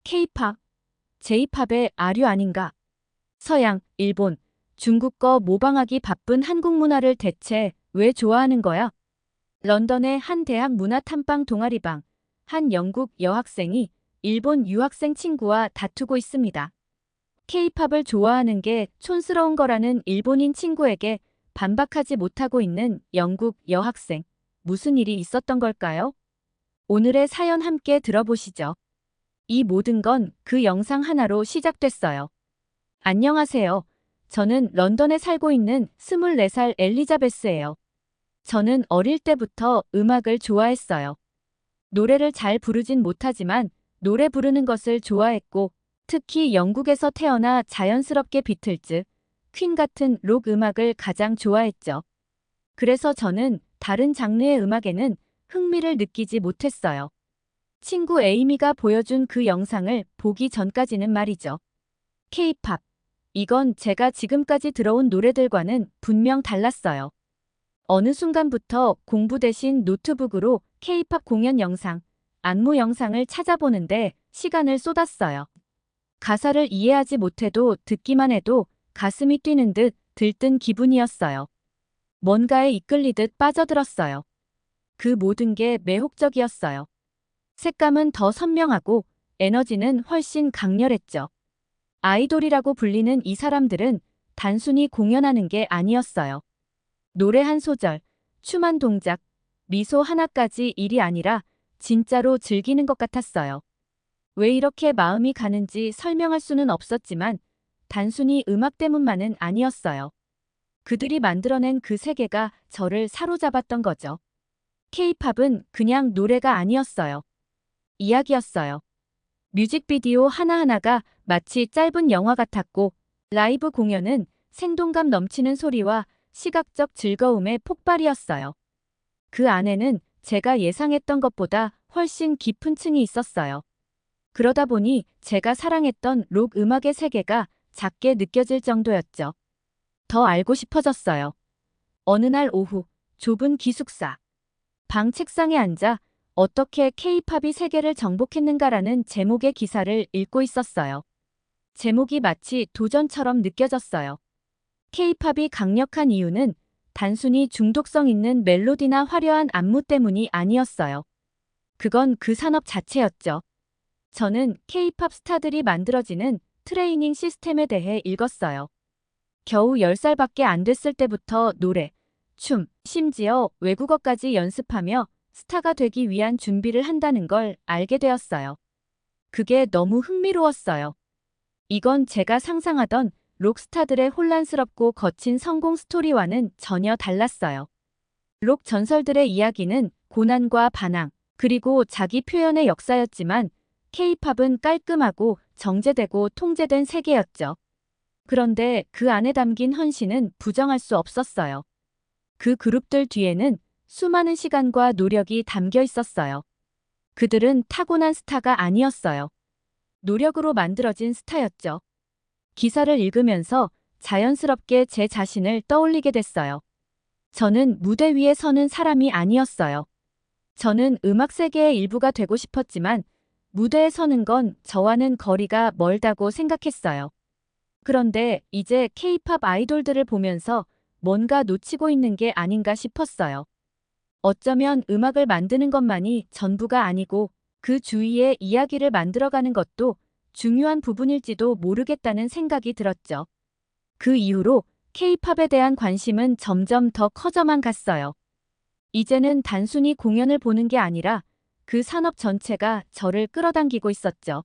K-팝, J-팝의 아류 아닌가? 서양, 일본, 중국 거 모방하기 바쁜 한국 문화를 대체 왜 좋아하는 거야? 런던의 한 대학 문화 탐방 동아리방, 한 영국 여학생이 일본 유학생 친구와 다투고 있습니다. K-팝을 좋아하는 게 촌스러운 거라는 일본인 친구에게 반박하지 못하고 있는 영국 여학생. 무슨 일이 있었던 걸까요? 오늘의 사연 함께 들어보시죠. 이 모든 건 그 영상 하나로 시작됐어요. 안녕하세요. 저는 런던에 살고 있는 24살 엘리자베스예요. 저는 어릴 때부터 음악을 좋아했어요. 노래를 잘 부르진 못하지만 노래 부르는 것을 좋아했고, 특히 영국에서 태어나 자연스럽게 비틀즈, 퀸 같은 록 음악을 가장 좋아했죠. 그래서 저는 다른 장르의 음악에는 흥미를 느끼지 못했어요. 친구 에이미가 보여준 그 영상을 보기 전까지는 말이죠. K-팝. 이건 제가 지금까지 들어온 노래들과는 분명 달랐어요. 어느 순간부터 공부 대신 노트북으로 K-팝 공연 영상, 안무 영상을 찾아보는데 시간을 쏟았어요. 가사를 이해하지 못해도 듣기만 해도 가슴이 뛰는 듯 들뜬 기분이었어요. 뭔가에 이끌리듯 빠져들었어요. 그 모든 게 매혹적이었어요. 색감은 더 선명하고 에너지는 훨씬 강렬했죠. 아이돌이라고 불리는 이 사람들은 단순히 공연하는 게 아니었어요. 노래 한 소절, 춤 한 동작, 미소 하나까지 일이 아니라 진짜로 즐기는 것 같았어요. 왜 이렇게 마음이 가는지 설명할 수는 없었지만 단순히 음악 때문만은 아니었어요. 그들이 만들어낸 그 세계가 저를 사로잡았던 거죠. K-팝은 그냥 노래가 아니었어요. 이야기였어요. 뮤직비디오 하나하나가 마치 짧은 영화 같았고, 라이브 공연은 생동감 넘치는 소리와 시각적 즐거움의 폭발이었어요. 그 안에는 제가 예상했던 것보다 훨씬 깊은 층이 있었어요. 그러다 보니 제가 사랑했던 록 음악의 세계가 작게 느껴질 정도였죠. 더 알고 싶어졌어요. 어느 날 오후, 좁은 기숙사. 방 책상에 앉아 어떻게 K-팝이 세계를 정복했는가라는 제목의 기사를 읽고 있었어요. 제목이 마치 도전처럼 느껴졌어요. K-팝이 강력한 이유는 단순히 중독성 있는 멜로디나 화려한 안무 때문이 아니었어요. 그건 그 산업 자체였죠. 저는 K-팝 스타들이 만들어지는 트레이닝 시스템에 대해 읽었어요. 겨우 10살밖에 안 됐을 때부터 노래, 춤, 심지어 외국어까지 연습하며 스타가 되기 위한 준비를 한다는 걸 알게 되었어요. 그게 너무 흥미로웠어요. 이건 제가 상상하던 록스타들의 혼란스럽고 거친 성공 스토리와는 전혀 달랐어요. 록 전설들의 이야기는 고난과 반항, 그리고 자기 표현의 역사였지만 K-팝은 깔끔하고 정제되고 통제된 세계였죠. 그런데 그 안에 담긴 헌신은 부정할 수 없었어요. 그 그룹들 뒤에는 수많은 시간과 노력이 담겨 있었어요. 그들은 타고난 스타가 아니었어요. 노력으로 만들어진 스타였죠. 기사를 읽으면서 자연스럽게 제 자신을 떠올리게 됐어요. 저는 무대 위에 서는 사람이 아니었어요. 저는 음악 세계의 일부가 되고 싶었지만 무대에 서는 건 저와는 거리가 멀다고 생각했어요. 그런데 이제 K-팝 아이돌들을 보면서 뭔가 놓치고 있는 게 아닌가 싶었어요. 어쩌면 음악을 만드는 것만이 전부가 아니고 그 주위에 이야기를 만들어가는 것도 중요한 부분일지도 모르겠다는 생각이 들었죠. 그 이후로 K-팝에 대한 관심은 점점 더 커져만 갔어요. 이제는 단순히 공연을 보는 게 아니라 그 산업 전체가 저를 끌어당기고 있었죠.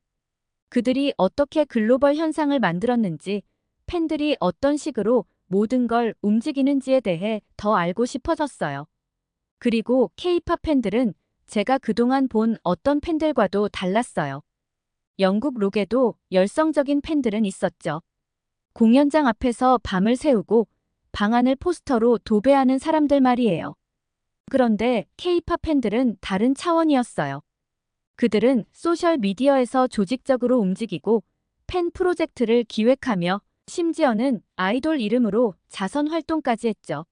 그들이 어떻게 글로벌 현상을 만들었는지, 팬들이 어떤 식으로 모든 걸 움직이는지에 대해 더 알고 싶어졌어요. 그리고 K-팝 팬들은 제가 그동안 본 어떤 팬들과도 달랐어요. 영국 록에도 열성적인 팬들은 있었죠. 공연장 앞에서 밤을 새우고 방안을 포스터로 도배하는 사람들 말이에요. 그런데 K-팝 팬들은 다른 차원이었어요. 그들은 소셜 미디어에서 조직적으로 움직이고 팬 프로젝트를 기획하며 심지어는 아이돌 이름으로 자선 활동까지 했죠.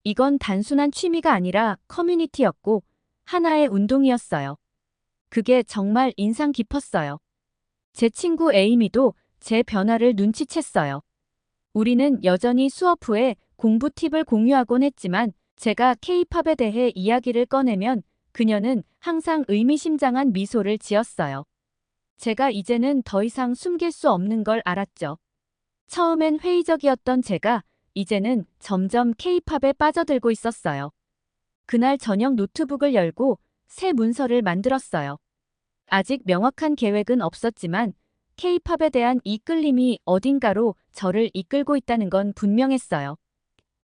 이건 단순한 취미가 아니라 커뮤니티였고 하나의 운동이었어요. 그게 정말 인상 깊었어요. 제 친구 에이미도 제 변화를 눈치챘어요. 우리는 여전히 수업 후에 공부 팁을 공유하곤 했지만 제가 케이팝에 대해 이야기를 꺼내면 그녀는 항상 의미심장한 미소를 지었어요. 제가 이제는 더 이상 숨길 수 없는 걸 알았죠. 처음엔 회의적이었던 제가 이제는 점점 케이팝에 빠져들고 있었어요. 그날 저녁 노트북을 열고 새 문서를 만들었어요. 아직 명확한 계획은 없었지만 케이팝에 대한 이끌림이 어딘가로 저를 이끌고 있다는 건 분명했어요.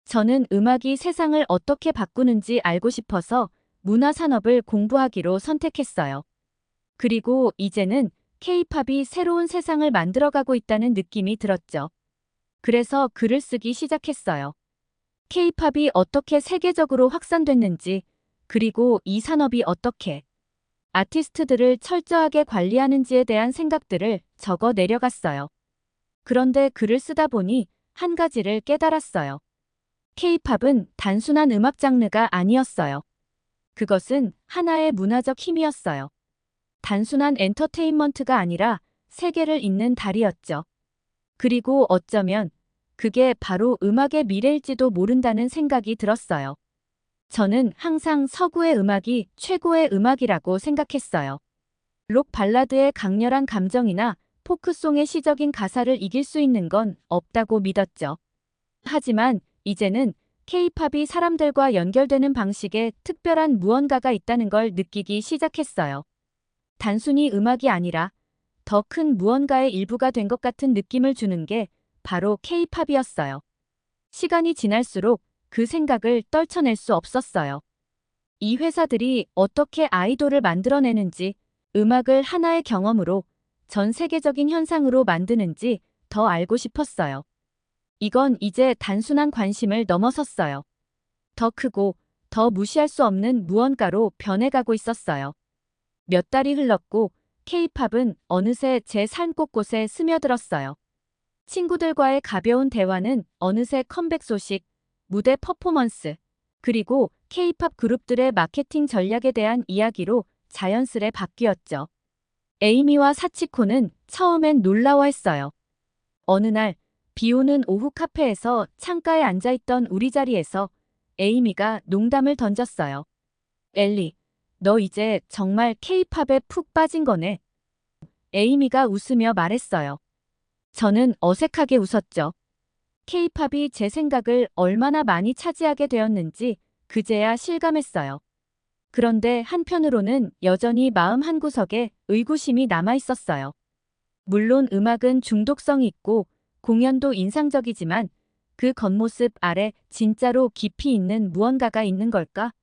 저는 음악이 세상을 어떻게 바꾸는지 알고 싶어서 문화산업을 공부하기로 선택했어요. 그리고 이제는 케이팝이 새로운 세상을 만들어가고 있다는 느낌이 들었죠. 그래서 글을 쓰기 시작했어요. 케이팝이 어떻게 세계적으로 확산됐는지, 그리고 이 산업이 어떻게 아티스트들을 철저하게 관리하는지에 대한 생각들을 적어 내려갔어요. 그런데 글을 쓰다 보니 한 가지를 깨달았어요. 케이팝은 단순한 음악 장르가 아니었어요. 그것은 하나의 문화적 힘이었어요. 단순한 엔터테인먼트가 아니라 세계를 잇는 달이었죠. 그리고 어쩌면 그게 바로 음악의 미래일지도 모른다는 생각이 들었어요. 저는 항상 서구의 음악이 최고의 음악이라고 생각했어요. 록 발라드의 강렬한 감정이나 포크송의 시적인 가사를 이길 수 있는 건 없다고 믿었죠. 하지만 이제는 케이팝이 사람들과 연결되는 방식에 특별한 무언가가 있다는 걸 느끼기 시작했어요. 단순히 음악이 아니라 더 큰 무언가의 일부가 된 것 같은 느낌을 주는 게 바로 케이팝이었어요. 시간이 지날수록 그 생각을 떨쳐낼 수 없었어요. 이 회사들이 어떻게 아이돌을 만들어내는지, 음악을 하나의 경험으로 전 세계적인 현상으로 만드는지 더 알고 싶었어요. 이건 이제 단순한 관심을 넘어섰어요. 더 크고 더 무시할 수 없는 무언가로 변해가고 있었어요. 몇 달이 흘렀고 케이팝은 어느새 제 삶 곳곳에 스며들었어요. 친구들과의 가벼운 대화는 어느새 컴백 소식, 무대 퍼포먼스, 그리고 케이팝 그룹들의 마케팅 전략에 대한 이야기로 자연스레 바뀌었죠. 에이미와 사치코는 처음엔 놀라워했어요. 어느 날 비 오는 오후 카페에서 창가에 앉아있던 우리 자리에서 에이미가 농담을 던졌어요. 엘리, 너 이제 정말 케이팝에 푹 빠진 거네. 에이미가 웃으며 말했어요. 저는 어색하게 웃었죠. 케이팝이 제 생각을 얼마나 많이 차지하게 되었는지 그제야 실감했어요. 그런데 한편으로는 여전히 마음 한구석에 의구심이 남아 있었어요. 물론 음악은 중독성이 있고 공연도 인상적이지만 그 겉모습 아래 진짜로 깊이 있는 무언가가 있는 걸까?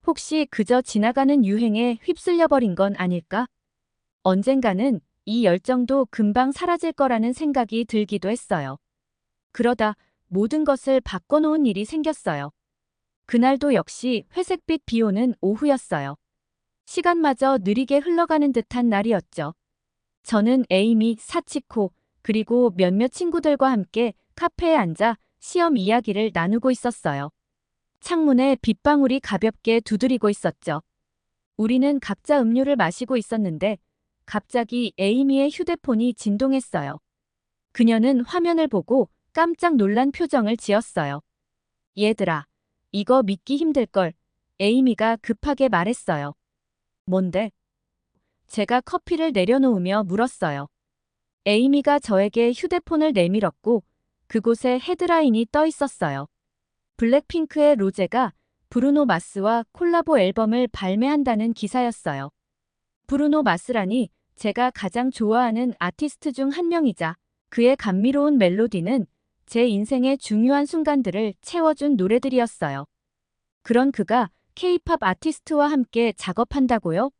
혹시 그저 지나가는 유행에 휩쓸려 버린 건 아닐까? 언젠가는 이 열정도 금방 사라질 거라는 생각이 들기도 했어요. 그러다 모든 것을 바꿔놓은 일이 생겼어요. 그날도 역시 회색빛 비 오는 오후였어요. 시간마저 느리게 흘러가는 듯한 날이었죠. 저는 에이미, 사치코, 그리고 몇몇 친구들과 함께 카페에 앉아 시험 이야기를 나누고 있었어요. 창문에 빗방울이 가볍게 두드리고 있었죠. 우리는 각자 음료를 마시고 있었는데 갑자기 에이미의 휴대폰이 진동했어요. 그녀는 화면을 보고 깜짝 놀란 표정을 지었어요. 얘들아, 이거 믿기 힘들걸. 에이미가 급하게 말했어요. 뭔데? 제가 커피를 내려놓으며 물었어요. 에이미가 저에게 휴대폰을 내밀었고 그곳에 헤드라인이 떠 있었어요. 블랙핑크의 로제가 브루노 마스와 콜라보 앨범을 발매한다는 기사였어요. 브루노 마스라니 제가 가장 좋아하는 아티스트 중 한 명이자 그의 감미로운 멜로디는 제 인생의 중요한 순간들을 채워준 노래들이었어요. 그런 그가 케이팝 아티스트와 함께 작업한다고요?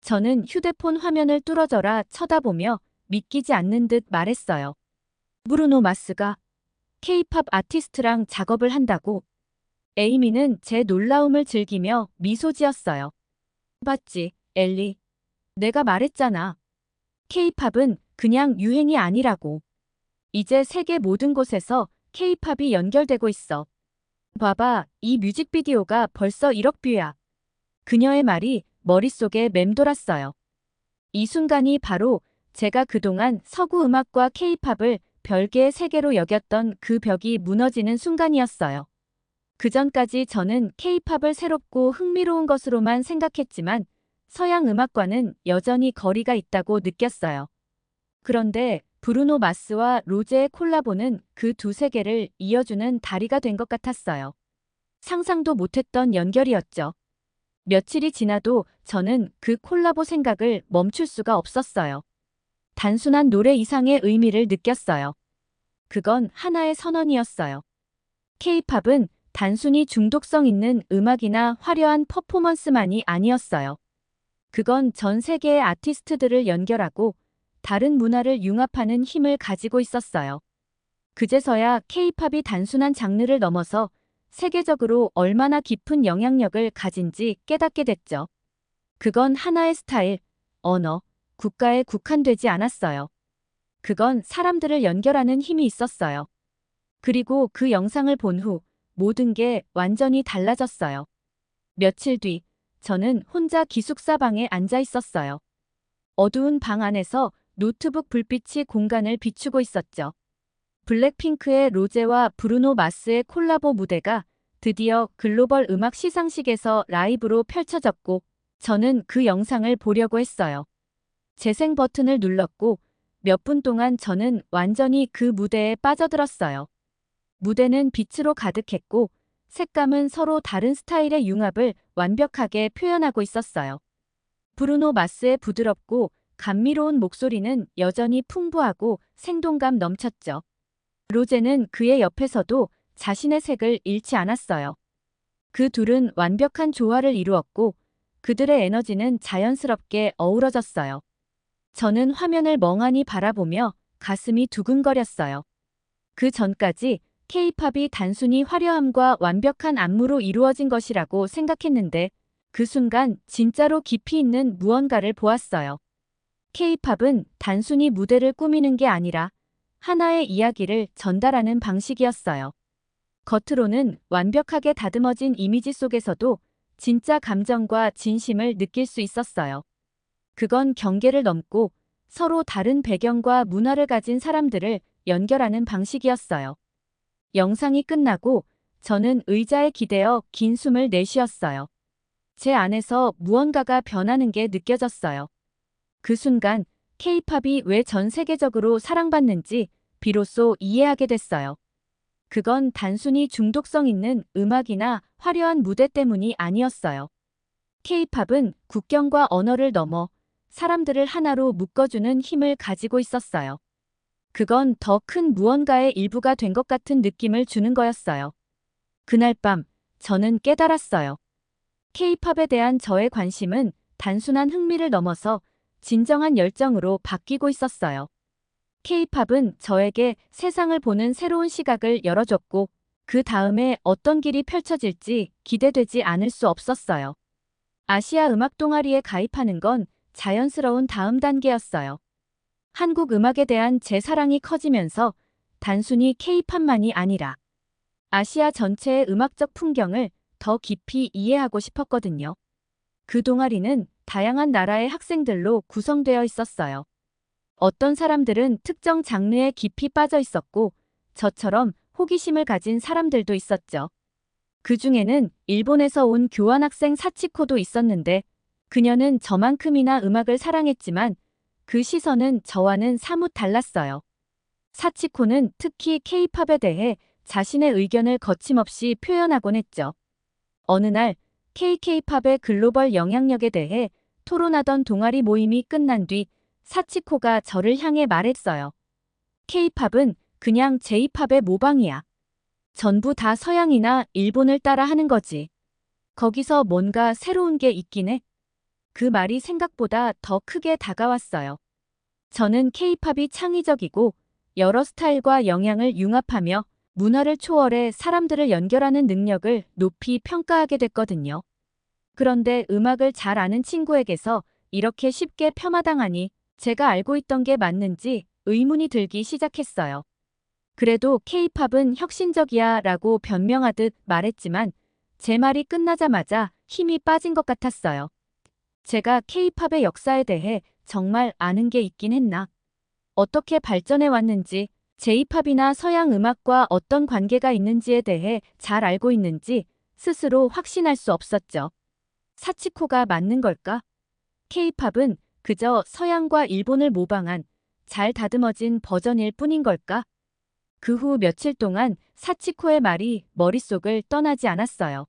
저는 휴대폰 화면을 뚫어져라 쳐다보며 믿기지 않는 듯 말했어요. 브루노 마스가 케이팝 아티스트랑 작업을 한다고? 에이미는 제 놀라움을 즐기며 미소 지었어요. 봤지, 엘리. 내가 말했잖아. 케이팝은 그냥 유행이 아니라고. 이제 세계 모든 곳에서 케이팝이 연결되고 있어. 봐봐, 이 뮤직비디오가 벌써 1억 뷰야. 그녀의 말이 머릿속에 맴돌았어요. 이 순간이 바로 제가 그동안 서구 음악과 케이팝을 별개의 세계로 여겼던 그 벽이 무너지는 순간이었어요. 그전까지 저는 케이팝을 새롭고 흥미로운 것으로만 생각했지만 서양 음악과는 여전히 거리가 있다고 느꼈어요. 그런데 브루노 마스와 로제의 콜라보는 그 두 세계를 이어주는 다리가 된 것 같았어요. 상상도 못했던 연결이었죠. 며칠이 지나도 저는 그 콜라보 생각을 멈출 수가 없었어요. 단순한 노래 이상의 의미를 느꼈어요. 그건 하나의 선언이었어요. 케이팝은 단순히 중독성 있는 음악이나 화려한 퍼포먼스만이 아니었어요. 그건 전 세계의 아티스트들을 연결하고 다른 문화를 융합하는 힘을 가지고 있었어요. 그제서야 케이팝이 단순한 장르를 넘어서 세계적으로 얼마나 깊은 영향력을 가진지 깨닫게 됐죠. 그건 하나의 스타일, 언어, 국가에 국한되지 않았어요. 그건 사람들을 연결하는 힘이 있었어요. 그리고 그 영상을 본 후 모든 게 완전히 달라졌어요. 며칠 뒤, 저는 혼자 기숙사 방에 앉아 있었어요. 어두운 방 안에서 노트북 불빛이 공간을 비추고 있었죠. 블랙핑크의 로제와 브루노 마스의 콜라보 무대가 드디어 글로벌 음악 시상식에서 라이브로 펼쳐졌고, 저는 그 영상을 보려고 했어요. 재생 버튼을 눌렀고, 몇 분 동안 저는 완전히 그 무대에 빠져들었어요. 무대는 빛으로 가득했고, 색감은 서로 다른 스타일의 융합을 완벽하게 표현하고 있었어요. 브루노 마스의 부드럽고 감미로운 목소리는 여전히 풍부하고 생동감 넘쳤죠. 로제는 그의 옆에서도 자신의 색을 잃지 않았어요. 그 둘은 완벽한 조화를 이루었고 그들의 에너지는 자연스럽게 어우러졌어요. 저는 화면을 멍하니 바라보며 가슴이 두근거렸어요. 그 전까지 케이팝이 단순히 화려함과 완벽한 안무로 이루어진 것이라고 생각했는데 그 순간 진짜로 깊이 있는 무언가를 보았어요. 케이팝은 단순히 무대를 꾸미는 게 아니라 하나의 이야기를 전달하는 방식이었어요. 겉으로는 완벽하게 다듬어진 이미지 속에서도 진짜 감정과 진심을 느낄 수 있었어요. 그건 경계를 넘고 서로 다른 배경과 문화를 가진 사람들을 연결하는 방식이었어요. 영상이 끝나고 저는 의자에 기대어 긴 숨을 내쉬었어요. 제 안에서 무언가가 변하는 게 느껴졌어요. 그 순간 케이팝이 왜 전 세계적으로 사랑받는지 비로소 이해하게 됐어요. 그건 단순히 중독성 있는 음악이나 화려한 무대 때문이 아니었어요. 케이팝은 국경과 언어를 넘어 사람들을 하나로 묶어주는 힘을 가지고 있었어요. 그건 더 큰 무언가의 일부가 된 것 같은 느낌을 주는 거였어요. 그날 밤, 저는 깨달았어요. 케이팝에 대한 저의 관심은 단순한 흥미를 넘어서 진정한 열정으로 바뀌고 있었어요. 케이팝은 저에게 세상을 보는 새로운 시각을 열어줬고, 그 다음에 어떤 길이 펼쳐질지 기대되지 않을 수 없었어요. 아시아 음악 동아리에 가입하는 건 자연스러운 다음 단계였어요. 한국 음악에 대한 제 사랑이 커지면서 단순히 케이팝만이 아니라 아시아 전체의 음악적 풍경을 더 깊이 이해하고 싶었거든요. 그 동아리는 다양한 나라의 학생들로 구성되어 있었어요. 어떤 사람들은 특정 장르에 깊이 빠져 있었고, 저처럼 호기심을 가진 사람들도 있었죠. 그 중에는 일본에서 온 교환학생 사치코도 있었는데, 그녀는 저만큼이나 음악을 사랑했지만 그 시선은 저와는 사뭇 달랐어요. 사치코는 특히 케이팝에 대해 자신의 의견을 거침없이 표현하곤 했죠. 어느 날 KK-팝의 글로벌 영향력에 대해 토론하던 동아리 모임이 끝난 뒤 사치코가 저를 향해 말했어요. K-팝은 그냥 J-팝의 모방이야. 전부 다 서양이나 일본을 따라 하는 거지. 거기서 뭔가 새로운 게 있긴 해. 그 말이 생각보다 더 크게 다가왔어요. 저는 K-팝이 창의적이고 여러 스타일과 영향을 융합하며 문화를 초월해 사람들을 연결하는 능력을 높이 평가하게 됐거든요. 그런데 음악을 잘 아는 친구에게서 이렇게 쉽게 폄하당하니 제가 알고 있던 게 맞는지 의문이 들기 시작했어요. 그래도 K-팝은 혁신적이야 라고 변명하듯 말했지만 제 말이 끝나자마자 힘이 빠진 것 같았어요. 제가 K-팝의 역사에 대해 정말 아는 게 있긴 했나? 어떻게 발전해 왔는지, J-팝이나 서양 음악과 어떤 관계가 있는지에 대해 잘 알고 있는지 스스로 확신할 수 없었죠. 사치코가 맞는 걸까? K-팝은 그저 서양과 일본을 모방한 잘 다듬어진 버전일 뿐인 걸까? 그 후 며칠 동안 사치코의 말이 머릿속을 떠나지 않았어요.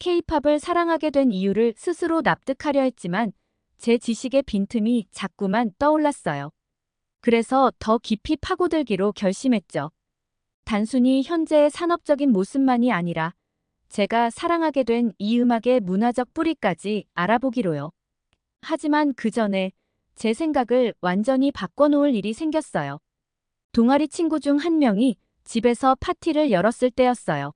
K-팝을 사랑하게 된 이유를 스스로 납득하려 했지만 제 지식의 빈틈이 자꾸만 떠올랐어요. 그래서 더 깊이 파고들기로 결심했죠. 단순히 현재의 산업적인 모습만이 아니라 제가 사랑하게 된 이 음악의 문화적 뿌리까지 알아보기로요. 하지만 그 전에 제 생각을 완전히 바꿔놓을 일이 생겼어요. 동아리 친구 중 한 명이 집에서 파티를 열었을 때였어요.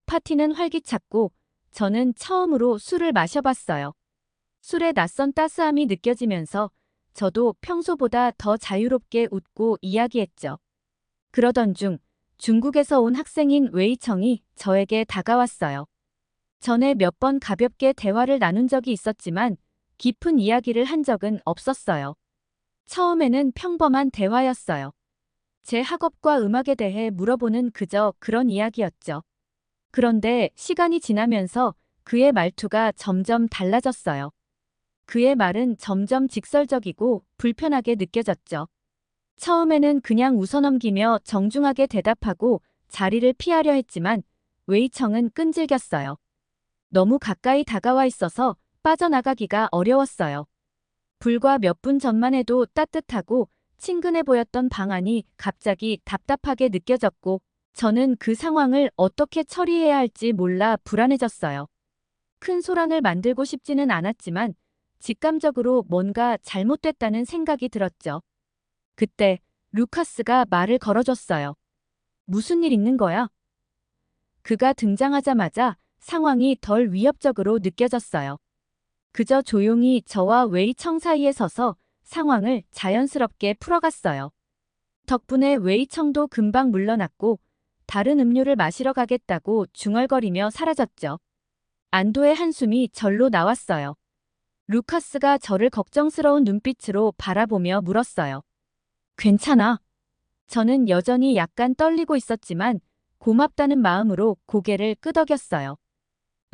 파티는 활기찼고 저는 처음으로 술을 마셔봤어요. 술의 낯선 따스함이 느껴지면서 저도 평소보다 더 자유롭게 웃고 이야기했죠. 그러던 중 중국에서 온 학생인 웨이청이 저에게 다가왔어요. 전에 몇 번 가볍게 대화를 나눈 적이 있었지만 깊은 이야기를 한 적은 없었어요. 처음에는 평범한 대화였어요. 제 학업과 음악에 대해 물어보는 그저 그런 이야기였죠. 그런데 시간이 지나면서 그의 말투가 점점 달라졌어요. 그의 말은 점점 직설적이고 불편하게 느껴졌죠. 처음에는 그냥 웃어넘기며 정중하게 대답하고 자리를 피하려 했지만 웨이청은 끈질겼어요. 너무 가까이 다가와 있어서 빠져나가기가 어려웠어요. 불과 몇 분 전만 해도 따뜻하고 친근해 보였던 방안이 갑자기 답답하게 느껴졌고 저는 그 상황을 어떻게 처리해야 할지 몰라 불안해졌어요. 큰 소란을 만들고 싶지는 않았지만 직감적으로 뭔가 잘못됐다는 생각이 들었죠. 그때 루카스가 말을 걸어줬어요. 무슨 일 있는 거야? 그가 등장하자마자 상황이 덜 위협적으로 느껴졌어요. 그저 조용히 저와 웨이청 사이에 서서 상황을 자연스럽게 풀어갔어요. 덕분에 웨이청도 금방 물러났고 다른 음료를 마시러 가겠다고 중얼거리며 사라졌죠. 안도의 한숨이 절로 나왔어요. 루카스가 저를 걱정스러운 눈빛으로 바라보며 물었어요. 괜찮아. 저는 여전히 약간 떨리고 있었지만 고맙다는 마음으로 고개를 끄덕였어요.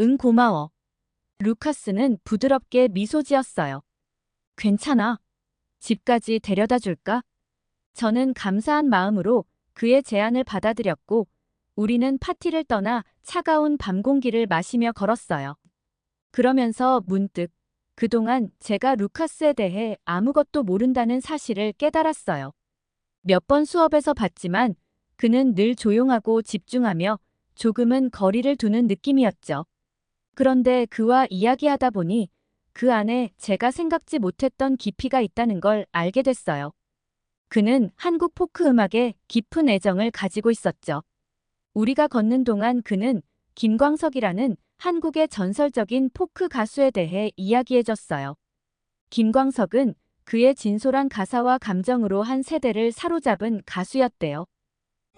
응, 고마워. 루카스는 부드럽게 미소 지었어요. 괜찮아. 집까지 데려다 줄까? 저는 감사한 마음으로 그의 제안을 받아들였고 우리는 파티를 떠나 차가운 밤 공기를 마시며 걸었어요. 그러면서 문득 그동안 제가 루카스에 대해 아무것도 모른다는 사실을 깨달았어요. 몇 번 수업에서 봤지만 그는 늘 조용하고 집중하며 조금은 거리를 두는 느낌이었죠. 그런데 그와 이야기하다 보니 그 안에 제가 생각지 못했던 깊이가 있다는 걸 알게 됐어요. 그는 한국 포크 음악에 깊은 애정을 가지고 있었죠. 우리가 걷는 동안 그는 김광석이라는 한국의 전설적인 포크 가수에 대해 이야기해줬어요. 김광석은 그의 진솔한 가사와 감정으로 한 세대를 사로잡은 가수였대요.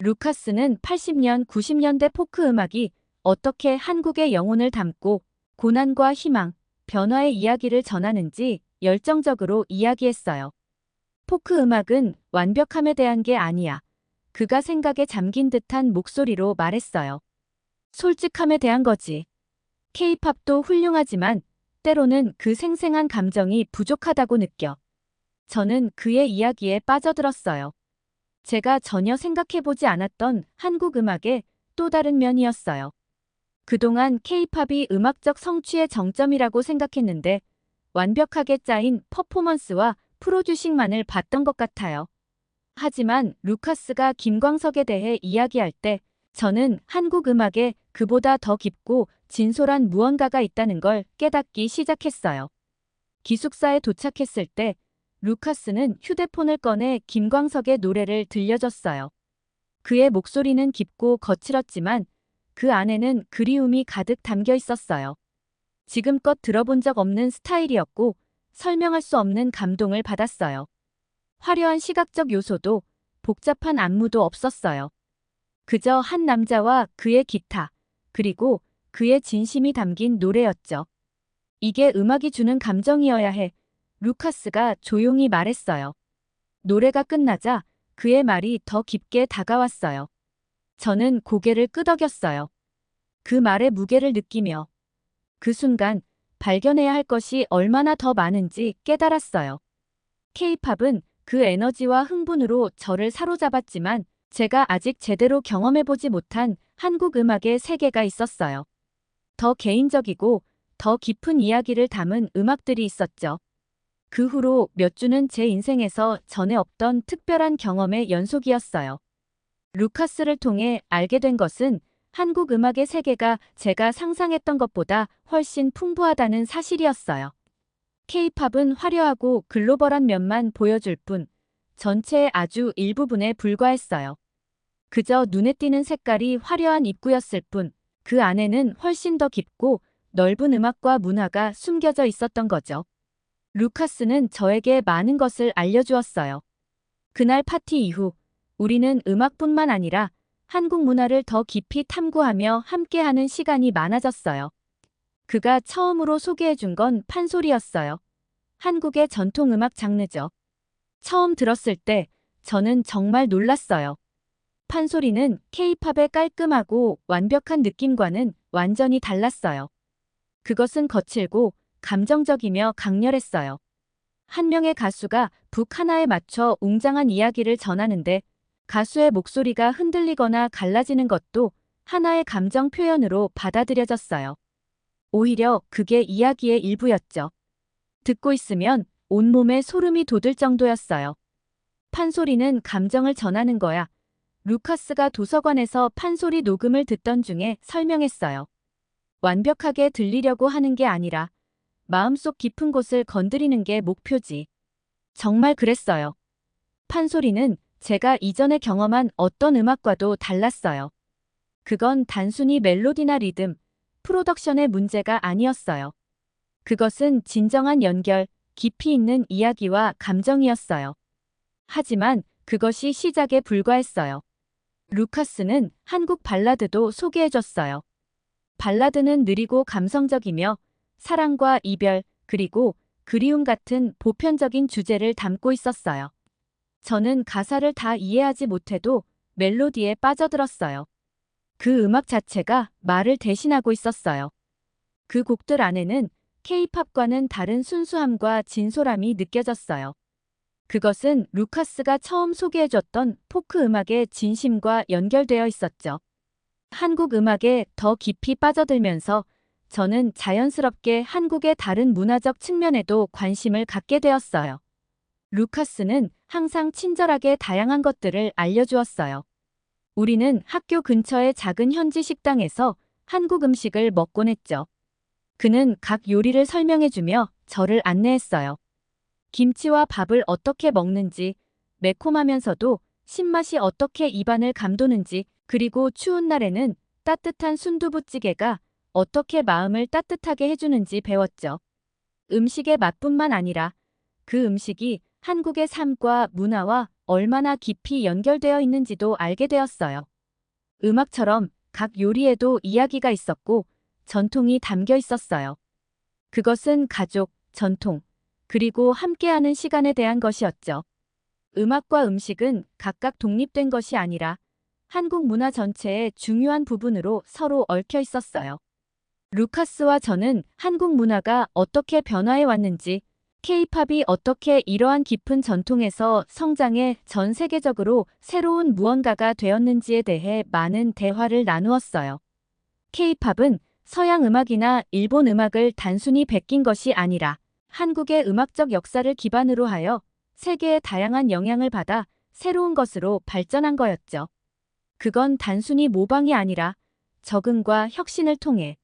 루카스는 80년, 90년대 포크 음악이 어떻게 한국의 영혼을 담고 고난과 희망, 변화의 이야기를 전하는지 열정적으로 이야기했어요. 포크 음악은 완벽함에 대한 게 아니야. 그가 생각에 잠긴 듯한 목소리로 말했어요. 솔직함에 대한 거지. K-팝도 훌륭하지만 때로는 그 생생한 감정이 부족하다고 느껴. 저는 그의 이야기에 빠져들었어요. 제가 전혀 생각해보지 않았던 한국 음악의 또 다른 면이었어요. 그동안 K-팝이 음악적 성취의 정점이라고 생각했는데 완벽하게 짜인 퍼포먼스와 프로듀싱만을 봤던 것 같아요. 하지만 루카스가 김광석에 대해 이야기할 때 저는 한국 음악에 그보다 더 깊고 진솔한 무언가가 있다는 걸 깨닫기 시작했어요. 기숙사에 도착했을 때 루카스는 휴대폰을 꺼내 김광석의 노래를 들려줬어요. 그의 목소리는 깊고 거칠었지만 그 안에는 그리움이 가득 담겨 있었어요. 지금껏 들어본 적 없는 스타일이었고 설명할 수 없는 감동을 받았어요. 화려한 시각적 요소도 복잡한 안무도 없었어요. 그저 한 남자와 그의 기타, 그리고 그의 진심이 담긴 노래였죠. 이게 음악이 주는 감정이어야 해. 루카스가 조용히 말했어요. 노래가 끝나자 그의 말이 더 깊게 다가왔어요. 저는 고개를 끄덕였어요. 그 말의 무게를 느끼며 그 순간 발견해야 할 것이 얼마나 더 많은지 깨달았어요. K-팝은 그 에너지와 흥분으로 저를 사로잡았지만 제가 아직 제대로 경험해보지 못한 한국 음악의 세계가 있었어요. 더 개인적이고 더 깊은 이야기를 담은 음악들이 있었죠. 그 후로 몇 주는 제 인생에서 전에 없던 특별한 경험의 연속이었어요. 루카스를 통해 알게 된 것은 한국 음악의 세계가 제가 상상했던 것보다 훨씬 풍부하다는 사실이었어요. K-팝은 화려하고 글로벌한 면만 보여줄 뿐 전체의 아주 일부분에 불과했어요. 그저 눈에 띄는 색깔이 화려한 입구였을 뿐 그 안에는 훨씬 더 깊고 넓은 음악과 문화가 숨겨져 있었던 거죠. 루카스는 저에게 많은 것을 알려주었어요. 그날 파티 이후 우리는 음악뿐만 아니라 한국 문화를 더 깊이 탐구하며 함께하는 시간이 많아졌어요. 그가 처음으로 소개해준 건 판소리였어요. 한국의 전통 음악 장르죠. 처음 들었을 때 저는 정말 놀랐어요. 판소리는 K-팝의 깔끔하고 완벽한 느낌과는 완전히 달랐어요. 그것은 거칠고 감정적이며 강렬했어요. 한 명의 가수가 북 하나에 맞춰 웅장한 이야기를 전하는데 가수의 목소리가 흔들리거나 갈라지는 것도 하나의 감정 표현으로 받아들여졌어요. 오히려 그게 이야기의 일부였죠. 듣고 있으면 온몸에 소름이 돋을 정도였어요. 판소리는 감정을 전하는 거야. 루카스가 도서관에서 판소리 녹음을 듣던 중에 설명했어요. 완벽하게 들리려고 하는 게 아니라 마음속 깊은 곳을 건드리는 게 목표지. 정말 그랬어요. 판소리는 제가 이전에 경험한 어떤 음악과도 달랐어요. 그건 단순히 멜로디나 리듬, 프로덕션의 문제가 아니었어요. 그것은 진정한 연결, 깊이 있는 이야기와 감정이었어요. 하지만 그것이 시작에 불과했어요. 루카스는 한국 발라드도 소개해줬어요. 발라드는 느리고 감성적이며 사랑과 이별, 그리고 그리움 같은 보편적인 주제를 담고 있었어요. 저는 가사를 다 이해하지 못해도 멜로디에 빠져들었어요. 그 음악 자체가 말을 대신하고 있었어요. 그 곡들 안에는 K-팝과는 다른 순수함과 진솔함이 느껴졌어요. 그것은 루카스가 처음 소개해줬던 포크 음악의 진심과 연결되어 있었죠. 한국 음악에 더 깊이 빠져들면서 저는 자연스럽게 한국의 다른 문화적 측면에도 관심을 갖게 되었어요. 루카스는 항상 친절하게 다양한 것들을 알려주었어요. 우리는 학교 근처의 작은 현지 식당에서 한국 음식을 먹곤 했죠. 그는 각 요리를 설명해주며 저를 안내했어요. 김치와 밥을 어떻게 먹는지, 매콤하면서도 신맛이 어떻게 입안을 감도는지, 그리고 추운 날에는 따뜻한 순두부찌개가 어떻게 마음을 따뜻하게 해주는지 배웠죠. 음식의 맛뿐만 아니라 그 음식이 한국의 삶과 문화와 얼마나 깊이 연결되어 있는지도 알게 되었어요. 음악처럼 각 요리에도 이야기가 있었고 전통이 담겨 있었어요. 그것은 가족, 전통, 그리고 함께하는 시간에 대한 것이었죠. 음악과 음식은 각각 독립된 것이 아니라 한국 문화 전체의 중요한 부분으로 서로 얽혀 있었어요. 루카스와 저는 한국 문화가 어떻게 변화해 왔는지, K-팝이 어떻게 이러한 깊은 전통에서 성장해 전 세계적으로 새로운 무언가가 되었는지에 대해 많은 대화를 나누었어요. K-팝은 서양 음악이나 일본 음악을 단순히 베낀 것이 아니라 한국의 음악적 역사를 기반으로 하여 세계의 다양한 영향을 받아 새로운 것으로 발전한 거였죠. 그건 단순히 모방이 아니라 적응과 혁신을 통해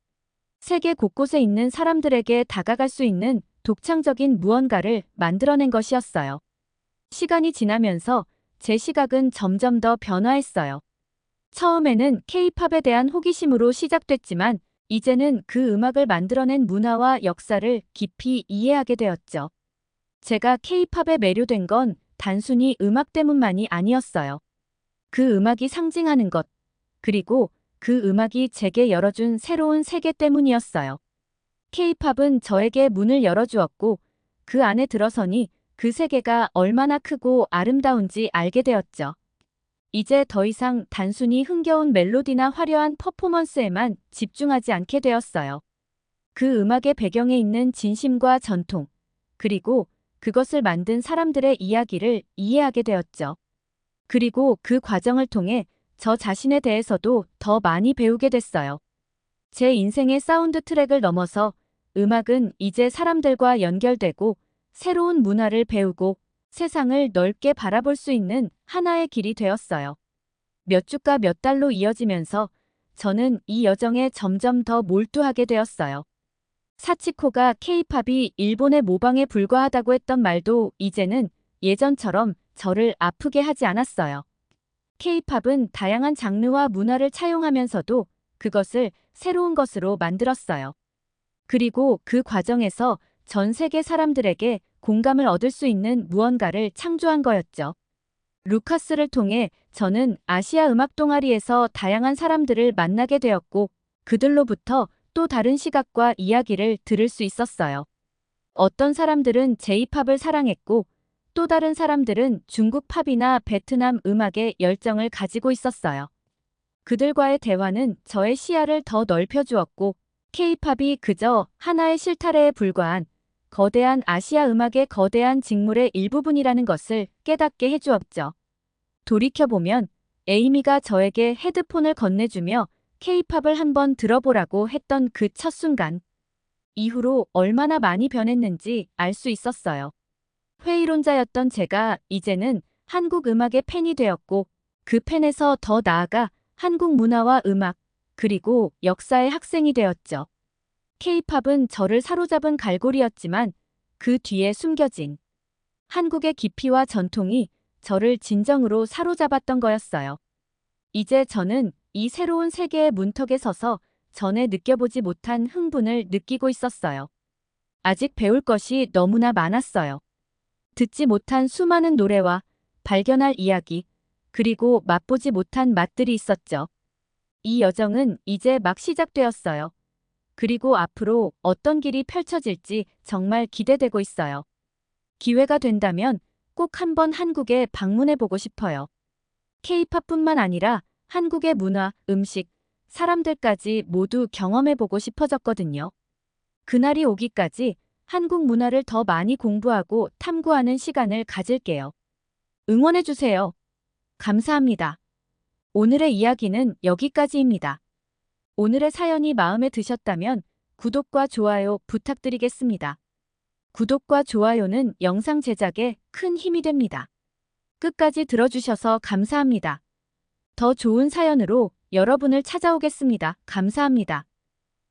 세계 곳곳에 있는 사람들에게 다가갈 수 있는 독창적인 무언가를 만들어낸 것이었어요. 시간이 지나면서 제 시각은 점점 더 변화했어요. 처음에는 K-팝에 대한 호기심으로 시작됐지만 이제는 그 음악을 만들어낸 문화와 역사를 깊이 이해하게 되었죠. 제가 K-팝에 매료된 건 단순히 음악 때문만이 아니었어요. 그 음악이 상징하는 것, 그리고 그 음악이 제게 열어준 새로운 세계 때문이었어요. K-팝은 저에게 문을 열어주었고 그 안에 들어서니 그 세계가 얼마나 크고 아름다운지 알게 되었죠. 이제 더 이상 단순히 흥겨운 멜로디나 화려한 퍼포먼스에만 집중하지 않게 되었어요. 그 음악의 배경에 있는 진심과 전통, 그리고 그것을 만든 사람들의 이야기를 이해하게 되었죠. 그리고 그 과정을 통해 저 자신에 대해서도 더 많이 배우게 됐어요. 제 인생의 사운드 트랙을 넘어서 음악은 이제 사람들과 연결되고 새로운 문화를 배우고 세상을 넓게 바라볼 수 있는 하나의 길이 되었어요. 몇 주가 몇 달로 이어지면서 저는 이 여정에 점점 더 몰두하게 되었어요. 사치코가 케이팝이 일본의 모방에 불과하다고 했던 말도 이제는 예전처럼 저를 아프게 하지 않았어요. 케이팝은 다양한 장르와 문화를 차용하면서도 그것을 새로운 것으로 만들었어요. 그리고 그 과정에서 전 세계 사람들에게 공감을 얻을 수 있는 무언가를 창조한 거였죠. 루카스를 통해 저는 아시아 음악 동아리에서 다양한 사람들을 만나게 되었고 그들로부터 또 다른 시각과 이야기를 들을 수 있었어요. 어떤 사람들은 J-팝을 사랑했고 또 다른 사람들은 중국 팝이나 베트남 음악에 열정을 가지고 있었어요. 그들과의 대화는 저의 시야를 더 넓혀주었고 K-팝이 그저 하나의 실타래에 불과한 거대한 아시아 음악의 거대한 직물의 일부분이라는 것을 깨닫게 해주었죠. 돌이켜보면 에이미가 저에게 헤드폰을 건네주며 K-팝을 한번 들어보라고 했던 그 첫 순간. 이후로 얼마나 많이 변했는지 알 수 있었어요. 회의론자였던 제가 이제는 한국 음악의 팬이 되었고 그 팬에서 더 나아가 한국 문화와 음악, 그리고 역사의 학생이 되었죠. K-팝은 저를 사로잡은 갈고리였지만 그 뒤에 숨겨진 한국의 깊이와 전통이 저를 진정으로 사로잡았던 거였어요. 이제 저는 이 새로운 세계의 문턱에 서서 전에 느껴보지 못한 흥분을 느끼고 있었어요. 아직 배울 것이 너무나 많았어요. 듣지 못한 수많은 노래와 발견할 이야기, 그리고 맛보지 못한 맛들이 있었죠. 이 여정은 이제 막 시작되었어요. 그리고 앞으로 어떤 길이 펼쳐질지 정말 기대되고 있어요. 기회가 된다면 꼭 한번 한국에 방문해보고 싶어요. K-팝뿐만 아니라 한국의 문화, 음식, 사람들까지 모두 경험해보고 싶어졌거든요. 그날이 오기까지 한국 문화를 더 많이 공부하고 탐구하는 시간을 가질게요. 응원해주세요. 감사합니다. 오늘의 이야기는 여기까지입니다. 오늘의 사연이 마음에 드셨다면 구독과 좋아요 부탁드리겠습니다. 구독과 좋아요는 영상 제작에 큰 힘이 됩니다. 끝까지 들어주셔서 감사합니다. 더 좋은 사연으로 여러분을 찾아오겠습니다. 감사합니다.